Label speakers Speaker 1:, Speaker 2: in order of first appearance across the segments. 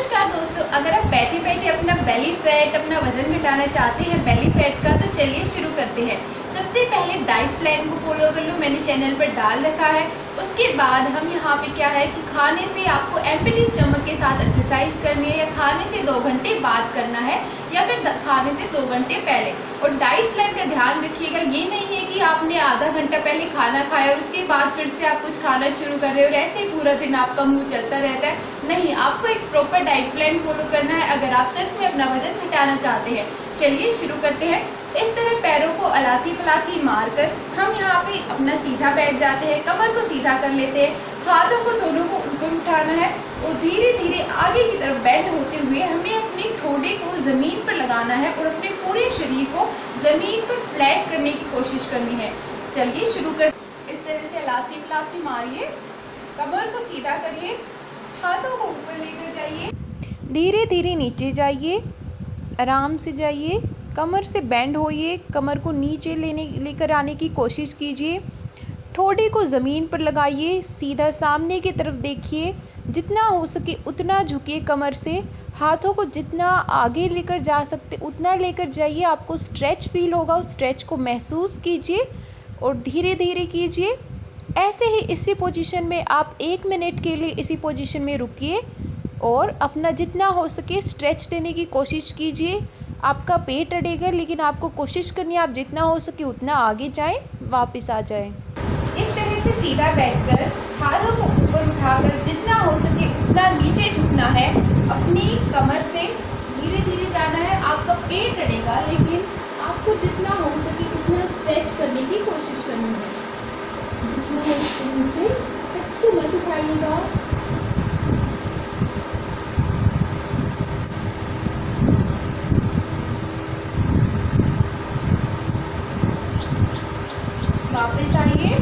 Speaker 1: नमस्कार दोस्तों, अगर आप बैठे बैठे अपना बेली फैट अपना वजन घटाना चाहते हैं बेली फैट का, तो चलिए शुरू करते हैं। सबसे पहले डाइट प्लान को फॉलो कर लो, मैंने चैनल पर डाल रखा है। उसके बाद हम यहाँ पे क्या है कि खाने से आपको एम्प्टी स्टमक के साथ एक्सरसाइज करनी है, या खाने से 2 घंटे बाद करना है या फिर खाने से 2 घंटे पहले। और डाइट प्लान का ध्यान रखिएगा, ये नहीं है कि आपने आधा घंटा पहले खाना खाया और उसके बाद फिर से आप कुछ खाना शुरू कर रहे हो और ऐसे ही पूरा दिन आपका मुंह चलता रहता है। नहीं, आपको एक प्रॉपर डाइट प्लान फॉलो करना है अगर आप सच में अपना वजन घटाना चाहते हैं। चलिए शुरू करते हैं। इस तरह पैरों को अलाती पलाती मारकर हम यहाँ पे अपना सीधा बैठ जाते हैं, कमर को सीधा कर लेते हैं, हाथों को दोनों को ऊपर उठाना है और धीरे धीरे आगे की तरफ बेंड होते हुए हमें अपनी ठोड़े को ज़मीन पर लगाना है और अपने पूरे शरीर को ज़मीन पर फ्लैट करने की कोशिश करनी है। चलिए शुरू कर। इस तरह से अलाती पलाती मारिए, कमर को सीधा करिए, हाथों को ऊपर लेकर जाइए,
Speaker 2: धीरे धीरे नीचे जाइए, आराम से जाइए, कमर से बेंड होइए, कमर को नीचे लेकर आने की कोशिश कीजिए, ठोड़ी को ज़मीन पर लगाइए, सीधा सामने की तरफ देखिए, जितना हो सके उतना झुकिए कमर से, हाथों को जितना आगे लेकर जा सकते उतना लेकर जाइए। आपको स्ट्रेच फील होगा, उस स्ट्रेच को महसूस कीजिए और धीरे धीरे कीजिए। ऐसे ही इसी पोजीशन में आप 1 मिनट के लिए इसी पोजीशन में रुकिए और अपना जितना हो सके स्ट्रेच देने की कोशिश कीजिए। आपका पेट अड़ेगा, लेकिन आपको कोशिश करनी है आप जितना हो सके उतना आगे जाएं, वापस आ जाएं।
Speaker 1: इस तरह से सीधा बैठकर हाथों को ऊपर उठाकर जितना हो सके उतना नीचे झुकना है। अपनी कमर से धीरे धीरे जाना है। आपका पेट अड़ेगा, लेकिन आपको जितना हो सके उतना स्ट्रेच करने की कोशिश करनी है। जितना हो सके नीचे, हिप्स को मत उठाइएगा। वापस आइए।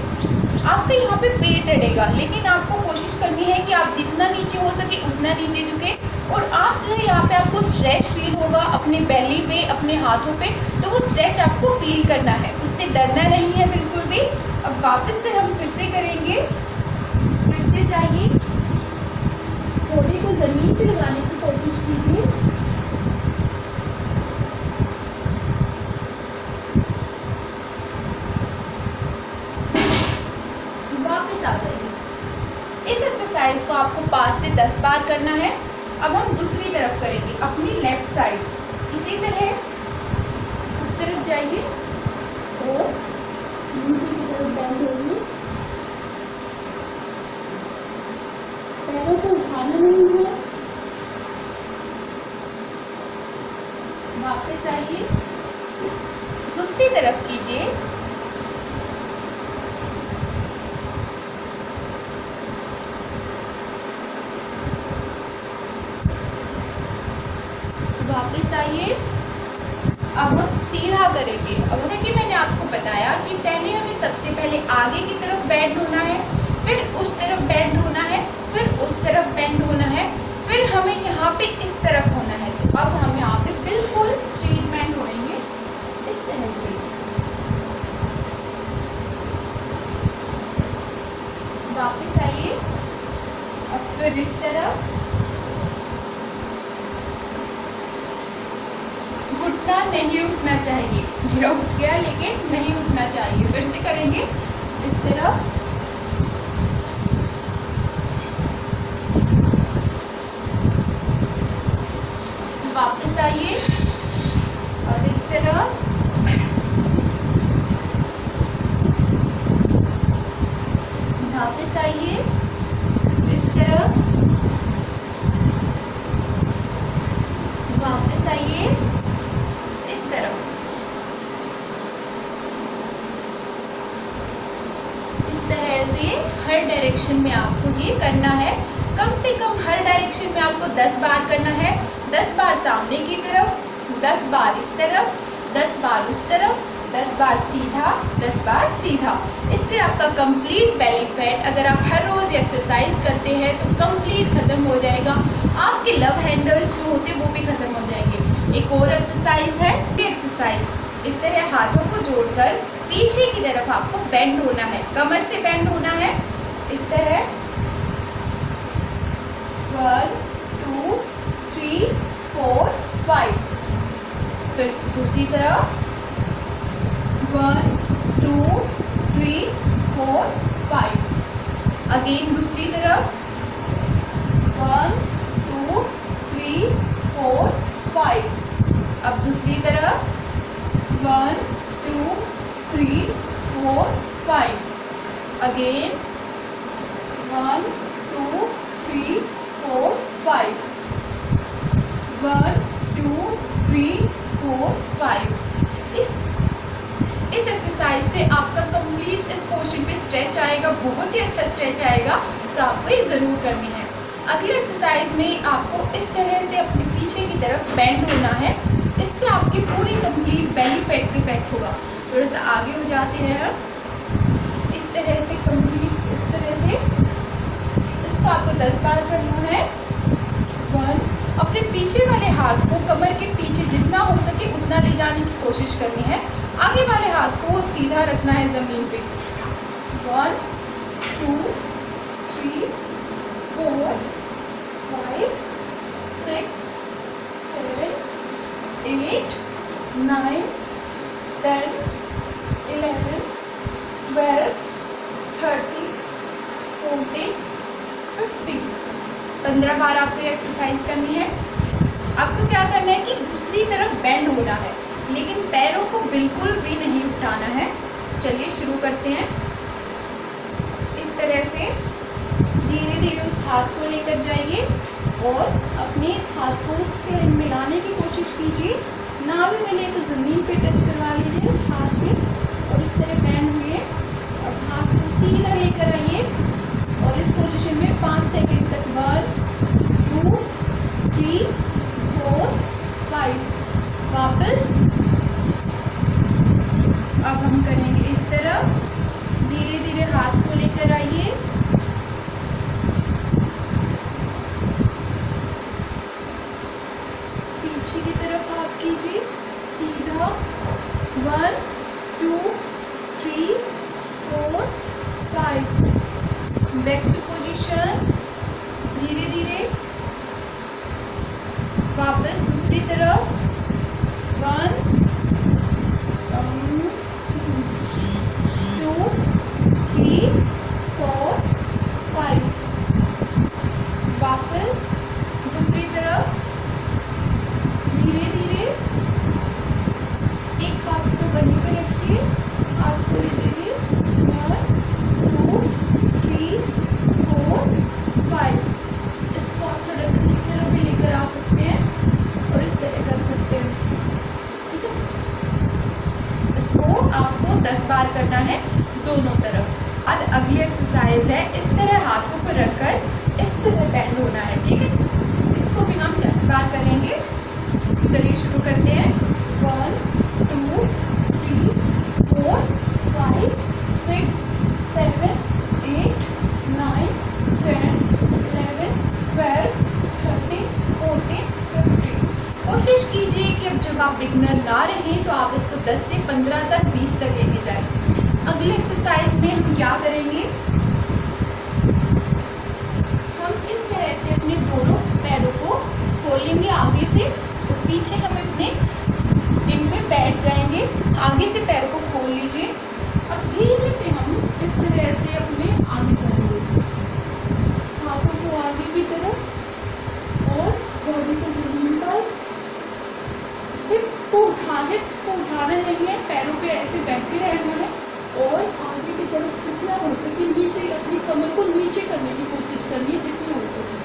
Speaker 1: आपका यहाँ पे पेट अड़ेगा, लेकिन आपको कोशिश करनी है कि आप जितना नीचे हो सके उतना नीचे झुके। और आप जो है यहाँ पे आपको स्ट्रेच फील होगा अपने बेली पे, अपने हाथों पे, तो वो स्ट्रेच आपको फील करना है, उससे डरना नहीं है बिल्कुल भी। अब वापस से हम फिर से करेंगे। फिर से जाइए, थोड़ी को ज़मीन पे लगाने की कोशिश कीजिए। वापस आ जाइए। इस एक्सरसाइज को आपको 5 से 10 बार करना है। अब हम दूसरी तरफ करेंगे, अपनी लेफ्ट साइड। इसी तरह उस तरफ जाइए और नीचे की तरफ बेंड होइए। पैरों को उठाना नहीं है। वापस आइए, दूसरी तरफ कीजिए। वापस आइए। अब हम सीधा करेंगे। अब देखिए, मैंने आपको बताया कि पहले हमें सबसे पहले आगे की तरफ बेंड होना है, फिर उस तरफ बेंड होना है, फिर उस तरफ बेंड होना है, फिर हमें यहाँ पे इस तरफ होना है। तो अब हम यहाँ पे बिल्कुल स्ट्रेट बेंड होएंगे इस तरह से। वापस आइए। अब फिर इस तरफ। घुटना नहीं उठना चाहिए, गिरा उठ गया लेकिन नहीं उठना चाहिए। फिर से करेंगे इस तरफ। वापस आइए और इस तरफ। वापस आइए इस तरफ। वापस आइए इस तरफ। इस तरह से हर डायरेक्शन में आपको ये करना है। कम से कम हर डायरेक्शन में आपको 10 बार करना है। 10 बार सामने की तरफ, 10 बार इस तरफ, 10 बार उस तरफ, 10 बार सीधा, 10 बार सीधा। इससे आपका कंप्लीट बेली फैट, अगर आप हर रोज़ एक्सरसाइज करते हैं तो कंप्लीट ख़त्म हो जाएगा। आपके लव हैंडल्स जो होते हैं वो भी ख़त्म हो जाएंगे। एक और एक्सरसाइज है, ये एक्सरसाइज इस तरह हाथों को जोड़कर पीछे की तरफ आपको बेंड होना है, कमर से बेंड होना है इस तरह। 1 2 दूसरी तरफ 1 2 3 4 5। अगेन दूसरी तरफ 1 2 3 4 5। अब दूसरी तरफ 1 2 3 4 5। अगेन 1 2 3 4 5। 1 2 3 4 5। इस एक्सरसाइज से आपका कंप्लीट इस पोर्शन पे स्ट्रेच आएगा, बहुत ही अच्छा स्ट्रेच आएगा, तो आपको ये ज़रूर करनी है। अगली एक्सरसाइज में आपको इस तरह से अपने पीछे की तरफ बेंड होना है, इससे आपकी पूरी कंप्लीट बेली फैट पे इफेक्ट होगा। थोड़ा सा आगे हो जाते हैं हम, इस तरह से कंप्लीट, इस तरह से इसको आपको 10 बार करना है। 1। अपने पीछे वाले हाथ को कमर के पीछे जितना हो सके उतना ले जाने की कोशिश करनी है। आगे वाले हाथ को सीधा रखना है ज़मीन पे। 1 2 3 4 5 6 7 8 9 10 11 12 13 14 15। 15 बार आपको ये एक्सरसाइज करनी है। आपको क्या करना है कि दूसरी तरफ बेंड होना है, लेकिन पैरों को बिल्कुल भी नहीं उठाना है। चलिए शुरू करते हैं। इस तरह से धीरे धीरे उस हाथ को लेकर जाइए और अपने इस हाथ को उससे मिलाने की कोशिश कीजिए। ना भी मिले तो ज़मीन पे टच करवा लीजिए उस हाथ में और इस तरह बेंड हुए। अब हाथ को सीधा लेकर आइए और इस पोजीशन में 5 सेकंड तक 1 2 3 4 5। वापस अब हम करेंगे इस तरफ, धीरे धीरे हाथ को लेकर आइए। पीछे की तरफ हाथ कीजिए सीधा। 1 2 3 4 5। बैक टू पोजीशन, धीरे धीरे वापस दूसरी तरफ। 1 2 3 4 5। वापस दूसरी तरफ, धीरे धीरे एक हाथ को बनी पे रखिए, हाथ को लीजिए। 1 2 3 4 5। इसको आप थोड़ा सा इस तरफ भी लेकर आ सकते हैं और इस तरह कर सकते हैं, ठीक है। इसको आपको 10 बार करना है दोनों तरफ। अब अगली एक्सरसाइज है, इस तरह हाथों को रखकर इस तरह बेंड होना है, ठीक है। इसको भी हम 10 बार करेंगे। चलिए शुरू करते हैं। 1 2 3 4 5 6 7 8 9 10 11 12 13 14 15। कोशिश कीजिए कि अब जब आप बिगनर ना रहें तो आप इसको 10 से 15 तक 20 तक लेके जाएं। अगले एक्सरसाइज में हम क्या करेंगे, हम इस तरह से अपने दोनों पैरों को खोल लेंगे आगे से और पीछे हम अपने इनमें बैठ जाएंगे। आगे से पैरों को खोल लीजिए। अब धीरे से हम इस तरह से अपने आगे जाएंगे, हाथों को आगे की तरफ और बॉडी को जमीन पर। हिप्स को उठाना नहीं है, पैरों पे ऐसे बैठे रहना है और आगे की तरफ जितना हो सके नीचे, अपनी कमर को नीचे करने की कोशिश करनी है जितनी हो सके।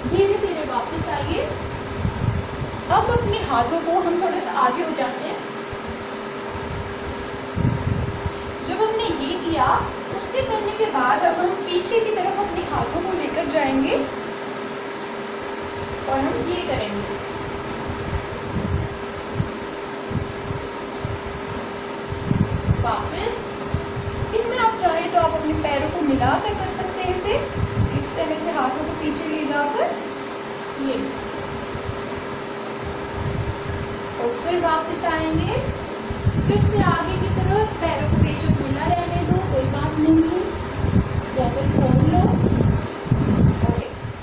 Speaker 1: धीरे धीरे वापस आइए। अब अपने हाथों को हम थोड़ा सा आगे हो जाते हैं। जब हमने ये किया, उसके करने के बाद अब हम पीछे की तरफ अपने हाथों को लेकर जाएंगे और हम ये करेंगे। वापस इसमें आप चाहे तो आप अपने पैरों को मिलाकर कर सकते हैं, इसे इस तरह से हाथों को पीछे ले जाकर ये, और फिर वापस आएंगे। फिर से आगे की तरफ पैरों को बेशक मिला रहने दो, कोई बात नहीं है, या फिर खोल लो।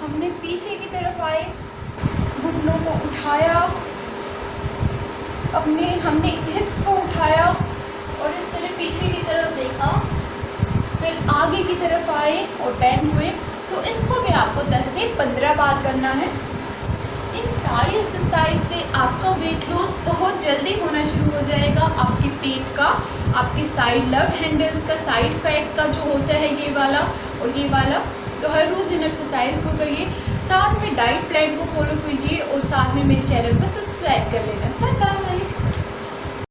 Speaker 1: हमने पीछे की तरफ आए, अपने हमने हिप्स को उठाया और इस तरह पीछे की तरफ देखा, फिर आगे की तरफ आए और बैंड हुए। तो इसको भी आपको 10 से 15 बार करना है। इन सारी एक्सरसाइज से आपका वेट लॉस बहुत जल्दी होना शुरू हो जाएगा। आपके पेट का, आपके साइड लव हैंडल्स का, साइड फैट का जो होता है ये वाला और ये वाला। तो हर रोज़ इन एक्सरसाइज को करिए, साथ में डाइट प्लान को फॉलो कीजिए और साथ में मेरे चैनल को सब्सक्राइब कर लेना। Bye bye.